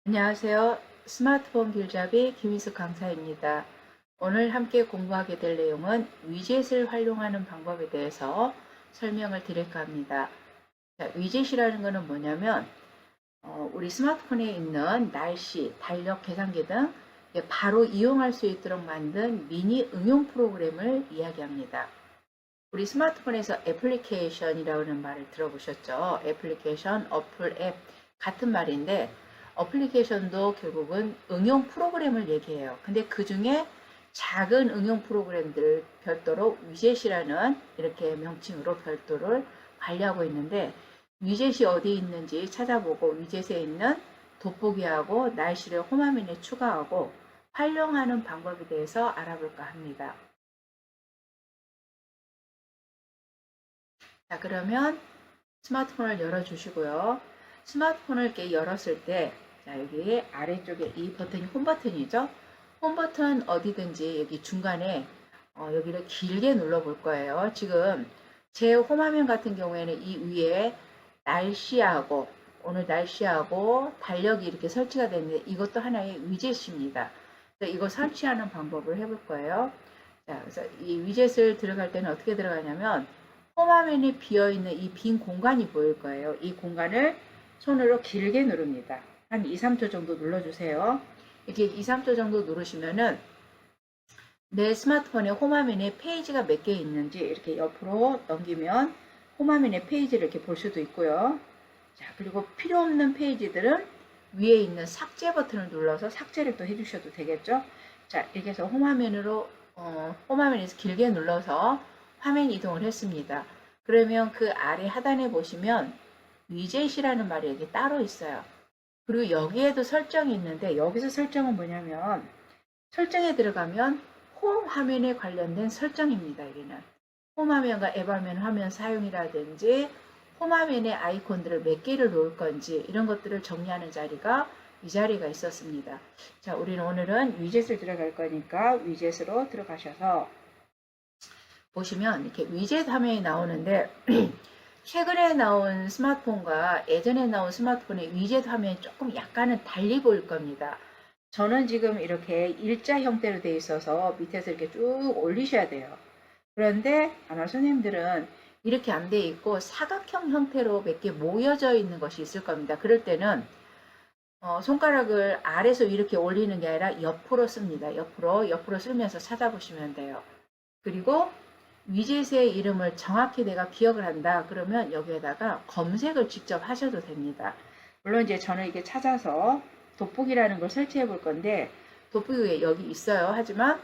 안녕하세요. 스마트폰 길잡이 김희숙 강사입니다. 오늘 함께 공부하게 될 내용은 위젯을 활용하는 방법에 대해서 설명을 드릴까 합니다. 자, 위젯이라는 것은 뭐냐면 우리 스마트폰에 있는 날씨, 달력 계산기 등 바로 이용할 수 있도록 만든 미니 응용 프로그램을 이야기합니다. 우리 스마트폰에서 애플리케이션이라고 하는 말을 들어보셨죠? 애플리케이션, 어플, 앱 같은 말인데 어플리케이션도 결국은 응용 프로그램을 얘기해요. 근데 그 중에 작은 응용 프로그램들 별도로 위젯이라는 이렇게 명칭으로 별도를 관리하고 있는데 위젯이 어디 있는지 찾아보고 위젯에 있는 돋보기하고 날씨를 홈화면에 추가하고 활용하는 방법에 대해서 알아볼까 합니다. 자, 그러면 스마트폰을 열어주시고요. 스마트폰을 이렇게 열었을 때, 자, 여기 아래쪽에 이 버튼이 홈 버튼이죠. 홈 버튼 어디든지 여기 중간에 여기를 길게 눌러 볼 거예요. 지금 제 홈화면 같은 경우에는 이 위에 날씨하고 오늘 날씨하고 달력이 이렇게 설치가 됐는데 이것도 하나의 위젯입니다. 이거 설치하는 방법을 해볼 거예요. 자, 그래서 이 위젯을 들어갈 때는 어떻게 들어가냐면 홈화면이 비어있는 이 빈 공간이 보일 거예요. 이 공간을 손으로 길게 누릅니다. 한 2, 3초 정도 눌러주세요. 이렇게 2, 3초 정도 누르시면은 내 스마트폰의 홈화면에 페이지가 몇 개 있는지 이렇게 옆으로 넘기면 홈화면의 페이지를 이렇게 볼 수도 있고요. 자, 그리고 필요 없는 페이지들은 위에 있는 삭제 버튼을 눌러서 삭제를 또 해주셔도 되겠죠. 자, 이렇게 해서 홈화면에서 길게 눌러서 화면 이동을 했습니다. 그러면 그 아래 하단에 보시면 위젯이라는 말이 여기 따로 있어요. 그리고 여기에도 설정이 있는데 여기서 설정은 뭐냐면 설정에 들어가면 홈 화면에 관련된 설정입니다. 여기는 홈 화면과 앱 화면 사용이라든지 홈 화면의 아이콘들을 몇 개를 놓을 건지 이런 것들을 정리하는 자리가 이 자리가 있었습니다. 자, 우리는 오늘은 위젯을 들어갈 거니까 위젯으로 들어가셔서 보시면 이렇게 위젯 화면이 나오는데 최근에 나온 스마트폰과 예전에 나온 스마트폰의 위젯 화면이 조금 약간은 달리 보일 겁니다. 저는 지금 이렇게 일자 형태로 되어 있어서 밑에서 이렇게 쭉 올리셔야 돼요. 그런데 아마 손님들은 이렇게 안 돼 있고 사각형 형태로 몇 개 모여져 있는 것이 있을 겁니다. 그럴 때는 손가락을 아래서 이렇게 올리는 게 아니라 옆으로 씁니다. 옆으로 쓰면서 찾아보시면 돼요. 그리고 위젯의 이름을 정확히 내가 기억을 한다. 그러면 여기에다가 검색을 직접 하셔도 됩니다. 물론 이제 저는 이게 찾아서 돋보기라는 걸 설치해 볼 건데 돋보기 여기 있어요. 하지만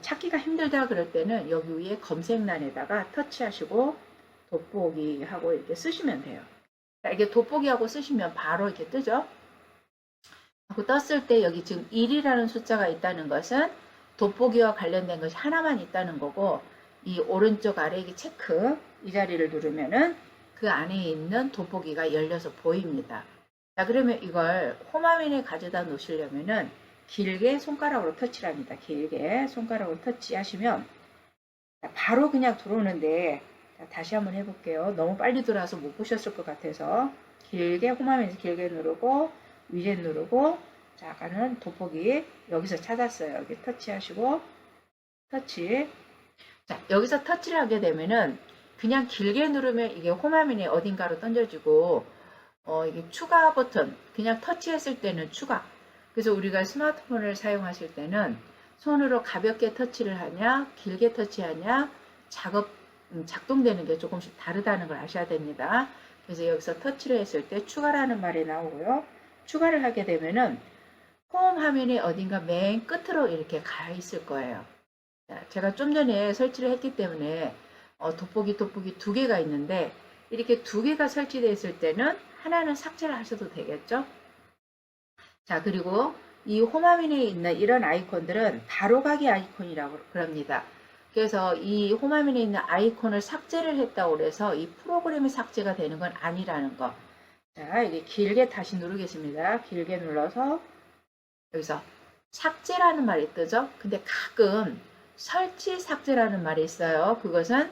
찾기가 힘들다 그럴 때는 여기 위에 검색란에다가 터치하시고 돋보기 하고 이렇게 쓰시면 돼요. 이게 돋보기 하고 쓰시면 바로 이렇게 뜨죠. 하고 떴을 때 여기 지금 1이라는 숫자가 있다는 것은 돋보기와 관련된 것이 하나만 있다는 거고 이 오른쪽 아래 이 체크 이 자리를 누르면은 그 안에 있는 돋보기가 열려서 보입니다. 자, 그러면 이걸 홈화면에 가져다 놓으시려면은 길게 손가락으로 터치를 합니다. 길게 손가락으로 터치하시면 바로 그냥 들어오는데 다시 한번 해볼게요. 너무 빨리 들어와서 못 보셨을 것 같아서 길게 홈화면에서 길게 누르고 위젯 누르고 자, 아까는 돋보기 여기서 찾았어요. 여기 터치하시고 터치. 자, 여기서 터치를 하게 되면은 그냥 길게 누르면 이게 홈화면에 어딘가로 던져지고 이게 추가 버튼 그냥 터치했을 때는 추가. 그래서 우리가 스마트폰을 사용하실 때는 손으로 가볍게 터치를 하냐 길게 터치하냐 작동되는 게 조금씩 다르다는 걸 아셔야 됩니다. 그래서 여기서 터치를 했을 때 추가라는 말이 나오고요. 추가를 하게 되면은 홈 화면이 어딘가 맨 끝으로 이렇게 가 있을 거예요. 제가 좀 전에 설치를 했기 때문에 돋보기 두 개가 있는데 이렇게 두 개가 설치되어 있을 때는 하나는 삭제를 하셔도 되겠죠. 자, 그리고 이 홈화면에 있는 이런 아이콘들은 바로가기 아이콘이라고 그럽니다. 그래서 이 홈화면에 있는 아이콘을 삭제를 했다고 해서 이 프로그램이 삭제가 되는 건 아니라는 거. 자, 이게 길게 다시 누르겠습니다. 길게 눌러서 여기서 삭제라는 말이 뜨죠. 근데 가끔 설치 삭제라는 말이 있어요. 그것은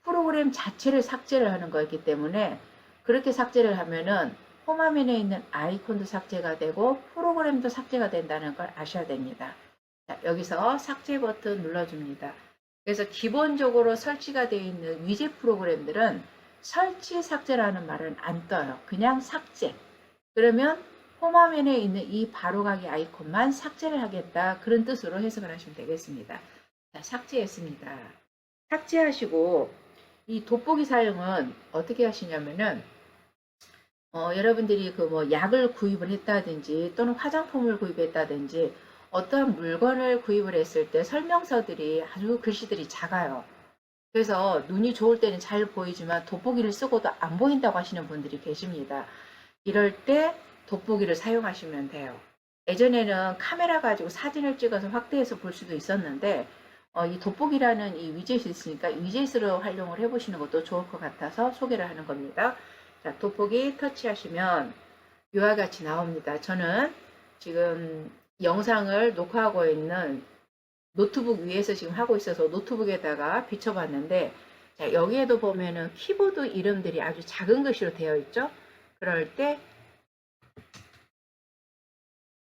프로그램 자체를 삭제를 하는 거였기 때문에 그렇게 삭제를 하면은 홈화면에 있는 아이콘도 삭제가 되고 프로그램도 삭제가 된다는 걸 아셔야 됩니다. 자, 여기서 삭제 버튼 눌러줍니다. 그래서 기본적으로 설치가 되어 있는 위젯 프로그램들은 설치 삭제라는 말은 안 떠요. 그냥 삭제. 그러면 홈화면에 있는 이 바로가기 아이콘만 삭제를 하겠다. 그런 뜻으로 해석을 하시면 되겠습니다. 자, 삭제했습니다. 삭제하시고 이 돋보기 사용은 어떻게 하시냐면은 여러분들이 그 뭐 약을 구입을 했다든지 또는 화장품을 구입했다든지 어떠한 물건을 구입을 했을 때 설명서들이 아주 글씨들이 작아요. 그래서 눈이 좋을 때는 잘 보이지만 돋보기를 쓰고도 안 보인다고 하시는 분들이 계십니다. 이럴 때 돋보기를 사용하시면 돼요. 예전에는 카메라 가지고 사진을 찍어서 확대해서 볼 수도 있었는데 이 돋보기라는 이 위젯이 있으니까 위젯으로 활용을 해보시는 것도 좋을 것 같아서 소개를 하는 겁니다. 자, 돋보기 터치하시면 이와 같이 나옵니다. 저는 지금 영상을 녹화하고 있는 노트북 위에서 지금 하고 있어서 노트북에다가 비춰봤는데 자, 여기에도 보면은 키보드 이름들이 아주 작은 글씨로 되어 있죠. 그럴 때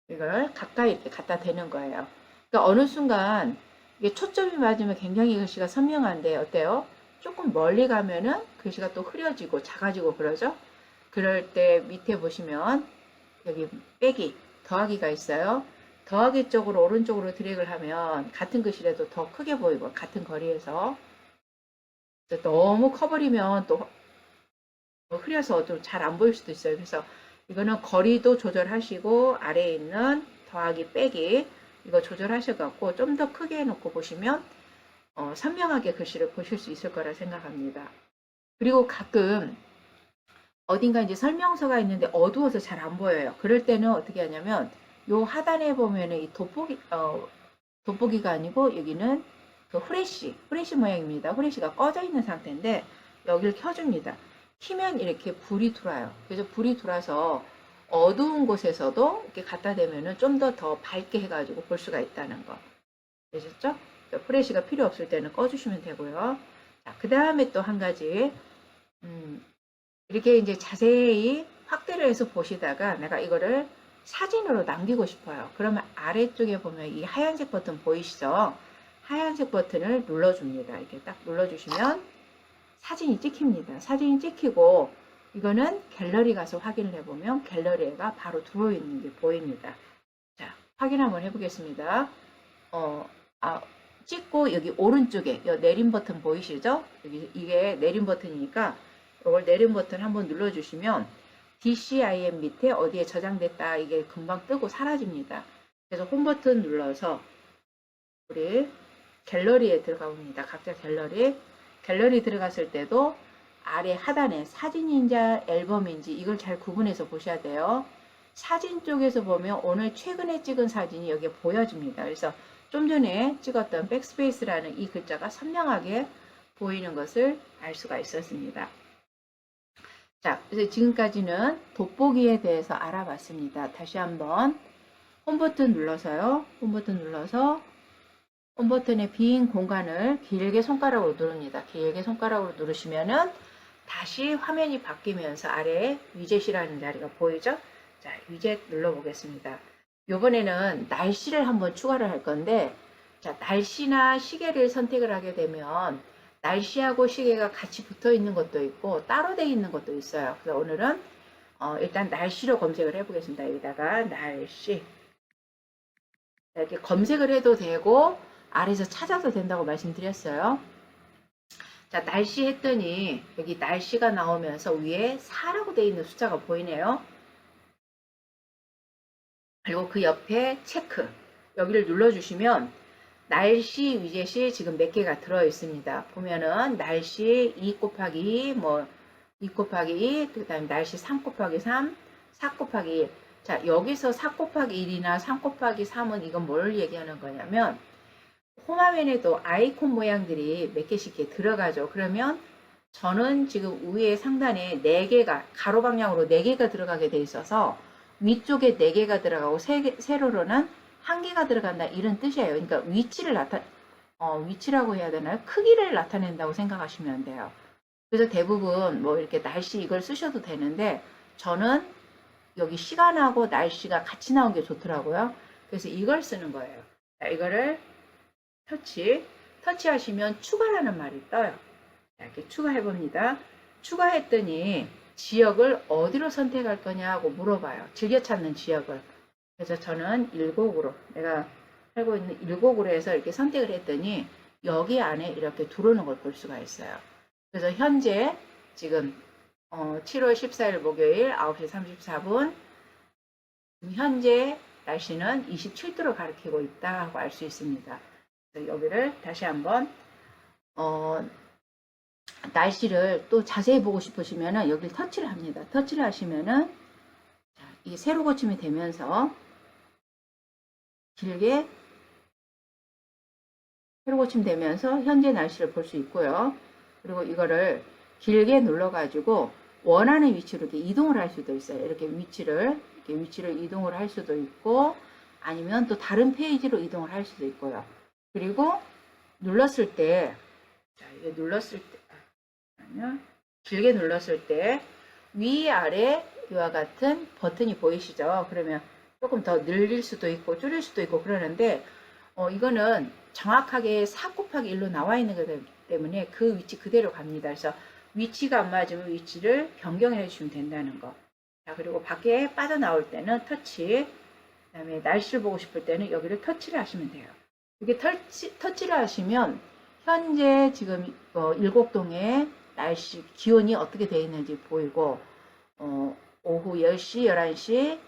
이걸 가까이 이렇게 갖다 대는 거예요. 그러니까 어느 순간 이게 초점이 맞으면 굉장히 글씨가 선명한데 어때요? 조금 멀리 가면은 글씨가 또 흐려지고 작아지고 그러죠. 그럴 때 밑에 보시면 여기 빼기, 더하기가 있어요. 더하기 쪽으로 오른쪽으로 드래그를 하면 같은 글씨라도 더 크게 보이고 같은 거리에서 너무 커버리면 또 흐려서 좀 잘 안 보일 수도 있어요. 그래서 이거는 거리도 조절하시고 아래에 있는 더하기 빼기 이거 조절하셔갖고 좀 더 크게 해놓고 보시면 선명하게 글씨를 보실 수 있을 거라 생각합니다. 그리고 가끔 어딘가 이제 설명서가 있는데 어두워서 잘 안 보여요. 그럴 때는 어떻게 하냐면 요 하단에 보면은 이 돋보기가 아니고 여기는 그 후레쉬 모양입니다. 후레쉬가 꺼져 있는 상태인데 여기를 켜줍니다. 키면 이렇게 불이 들어와요. 그래서 불이 들어와서 어두운 곳에서도 이렇게 갖다 대면은 좀 더 밝게 해가지고 볼 수가 있다는 거. 되셨죠? 후레쉬가 필요 없을 때는 꺼주시면 되고요. 자, 그 다음에 또 한 가지, 이렇게 이제 자세히 확대를 해서 보시다가 내가 이거를 사진으로 남기고 싶어요. 그러면 아래쪽에 보면 이 하얀색 버튼 보이시죠? 하얀색 버튼을 눌러줍니다. 이렇게 딱 눌러주시면 사진이 찍힙니다. 사진이 찍히고 이거는 갤러리 가서 확인을 해보면 갤러리가 바로 들어있는 게 보입니다. 자, 확인 한번 해보겠습니다. 찍고 여기 오른쪽에 이 내림 버튼 보이시죠? 여기 이게 내림 버튼이니까 이걸 내림 버튼 한번 눌러주시면 DCIM 밑에 어디에 저장됐다 이게 금방 뜨고 사라집니다. 그래서 홈 버튼 눌러서 우리 갤러리에 들어가 봅니다. 각자 갤러리 들어갔을 때도 아래 하단에 사진인지 앨범인지 이걸 잘 구분해서 보셔야 돼요. 사진 쪽에서 보면 오늘 최근에 찍은 사진이 여기에 보여집니다. 그래서 좀 전에 찍었던 백스페이스라는 이 글자가 선명하게 보이는 것을 알 수가 있었습니다. 자, 그래서 지금까지는 돋보기에 대해서 알아봤습니다. 다시 한번 홈 버튼 눌러서요. 홈 버튼 눌러서 홈 버튼의 빈 공간을 길게 손가락으로 누릅니다. 길게 손가락으로 누르시면은 다시 화면이 바뀌면서 아래에 위젯이라는 자리가 보이죠? 자, 위젯 눌러보겠습니다. 이번에는 날씨를 한번 추가를 할 건데, 자, 날씨나 시계를 선택을 하게 되면 날씨하고 시계가 같이 붙어 있는 것도 있고 따로 되어 있는 것도 있어요. 그래서 오늘은 일단 날씨로 검색을 해보겠습니다. 여기다가 날씨 이렇게 검색을 해도 되고 아래에서 찾아도 된다고 말씀드렸어요. 자, 날씨 했더니 여기 날씨가 나오면서 위에 4라고 되어 있는 숫자가 보이네요. 그리고 그 옆에 체크 여기를 눌러주시면 날씨 위젯이 지금 몇 개가 들어 있습니다. 보면은 날씨 2 곱하기 2 곱하기 2, 그 다음에 날씨 3 곱하기 3, 4 곱하기 1. 자, 여기서 4 곱하기 1이나 3 곱하기 3은 이건 뭘 얘기하는 거냐면 홈화면에도 아이콘 모양들이 몇 개씩 이렇게 들어가죠. 그러면 저는 지금 위에 상단에 4개가 가로 방향으로 4개가 들어가게 돼 있어서 위쪽에 4개가 들어가고 세로로는 1개가 들어간다 이런 뜻이에요. 그러니까 위치라고 해야 되나요? 크기를 나타낸다고 생각하시면 돼요. 그래서 대부분 뭐 이렇게 날씨 이걸 쓰셔도 되는데 저는 여기 시간하고 날씨가 같이 나온 게 좋더라고요. 그래서 이걸 쓰는 거예요. 자, 이거를 터치하시면 추가라는 말이 떠요. 자, 이렇게 추가해봅니다. 추가했더니 지역을 어디로 선택할 거냐고 물어봐요. 즐겨 찾는 지역을. 그래서 저는 일곡으로, 내가 살고 있는 일곡으로 해서 이렇게 선택을 했더니 여기 안에 이렇게 들어오는 걸 볼 수가 있어요. 그래서 현재 지금 7월 14일 목요일 9시 34분 현재 날씨는 27도를 가리키고 있다고 알 수 있습니다. 여기를 다시 한번 날씨를 또 자세히 보고 싶으시면 여기를 터치를 합니다. 터치를 하시면은 이게 세로 고침이 되면서 길게 세로 고침 되면서 현재 날씨를 볼 수 있고요. 그리고 이거를 길게 눌러 가지고 원하는 위치로 이렇게 이동을 할 수도 있어요. 이렇게 위치를 이동을 할 수도 있고 아니면 또 다른 페이지로 이동을 할 수도 있고요. 그리고 눌렀을 때 이게 눌렀을 때 길게 눌렀을 때 위아래 이와 같은 버튼이 보이시죠? 그러면 조금 더 늘릴 수도 있고 줄일 수도 있고 그러는데 이거는 정확하게 4 곱하기 1로 나와 있는 거기 때문에 그 위치 그대로 갑니다. 그래서 위치가 안 맞으면 위치를 변경해 주시면 된다는 거. 자, 그리고 밖에 빠져나올 때는 터치, 그 다음에 날씨를 보고 싶을 때는 여기를 터치를 하시면 돼요. 이렇게 터치를 하시면 현재 지금 일곡동의 날씨, 기온이 어떻게 되어 있는지 보이고 오후 10시, 11시,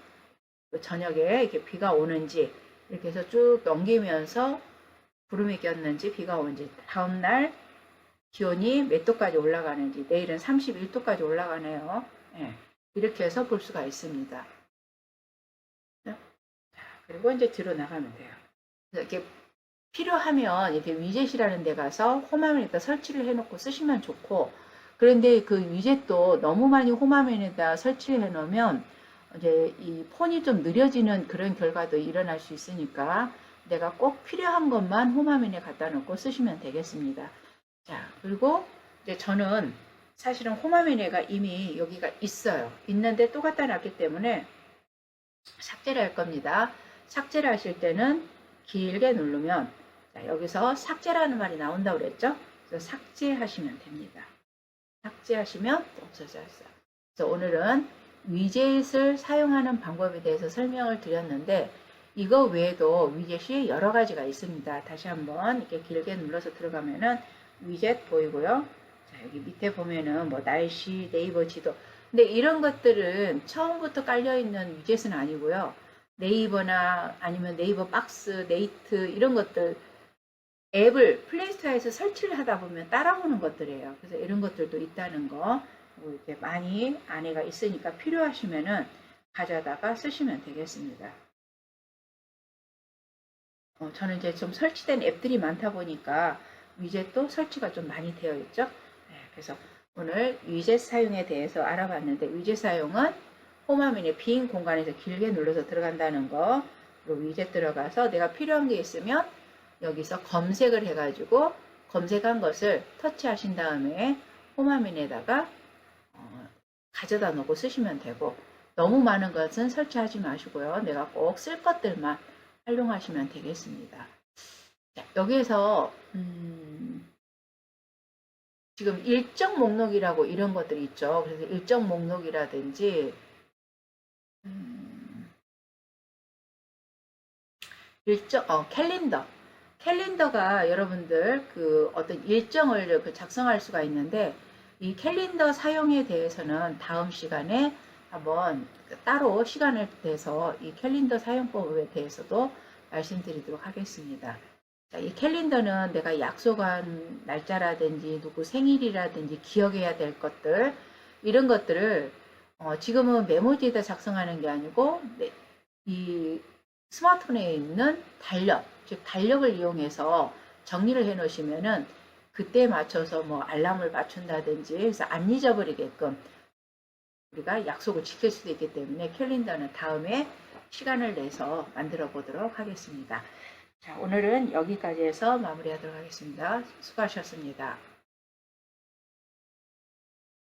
저녁에 이렇게 비가 오는지 이렇게 해서 쭉 넘기면서 구름이 꼈는지 비가 오는지 다음날 기온이 몇 도까지 올라가는지 내일은 31도까지 올라가네요. 네, 이렇게 해서 볼 수가 있습니다. 자, 그리고 이제 뒤로 나가면 돼요. 이렇게 필요하면 이렇게 위젯이라는 데 가서 홈화면에다 설치를 해놓고 쓰시면 좋고 그런데 그 위젯도 너무 많이 홈화면에다 설치를 해놓으면 이제 이 폰이 좀 느려지는 그런 결과도 일어날 수 있으니까 내가 꼭 필요한 것만 홈화면에 갖다 놓고 쓰시면 되겠습니다. 자, 그리고 이제 저는 사실은 홈화면에가 이미 여기가 있어요. 있는데 또 갖다 놨기 때문에 삭제를 할 겁니다. 삭제를 하실 때는 길게 누르면 자, 여기서 삭제라는 말이 나온다고 그랬죠? 그래서 삭제하시면 됩니다. 삭제하시면 없어졌어요. 그래서 오늘은 위젯을 사용하는 방법에 대해서 설명을 드렸는데 이거 외에도 위젯이 여러 가지가 있습니다. 다시 한번 이렇게 길게 눌러서 들어가면은 위젯 보이고요. 자, 여기 밑에 보면은 뭐 날씨, 네이버 지도. 근데 이런 것들은 처음부터 깔려있는 위젯은 아니고요. 네이버나 아니면 네이버 박스, 네이트 이런 것들 앱을 플레이스토어에서 설치를 하다 보면 따라오는 것들이에요. 그래서 이런 것들도 있다는 거 이렇게 많이 안에가 있으니까 필요하시면은 가져다가 쓰시면 되겠습니다. 저는 이제 좀 설치된 앱들이 많다 보니까 위젯도 설치가 좀 많이 되어 있죠. 네, 그래서 오늘 위젯 사용에 대해서 알아봤는데 위젯 사용은 홈화면의 빈 공간에서 길게 눌러서 들어간다는 거 그리고 위젯 들어가서 내가 필요한 게 있으면 여기서 검색을 해가지고 검색한 것을 터치하신 다음에 홈화면에다가 가져다 놓고 쓰시면 되고 너무 많은 것은 설치하지 마시고요. 내가 꼭 쓸 것들만 활용하시면 되겠습니다. 자, 여기에서 지금 일정 목록이라고 이런 것들이 있죠. 그래서 일정 목록이라든지 캘린더가 여러분들 그 어떤 일정을 작성할 수가 있는데 이 캘린더 사용에 대해서는 다음 시간에 한번 따로 시간을 내서 이 캘린더 사용법에 대해서도 말씀드리도록 하겠습니다. 자, 이 캘린더는 내가 약속한 날짜라든지 누구 생일이라든지 기억해야 될 것들 이런 것들을 지금은 메모지에다 작성하는 게 아니고 이 스마트폰에 있는 달력, 즉 달력을 이용해서 정리를 해 놓으시면은 그때에 맞춰서 뭐 알람을 맞춘다든지 해서 안 잊어버리게끔 우리가 약속을 지킬 수도 있기 때문에 캘린더는 다음에 시간을 내서 만들어 보도록 하겠습니다. 자, 오늘은 여기까지 해서 마무리하도록 하겠습니다. 수고하셨습니다.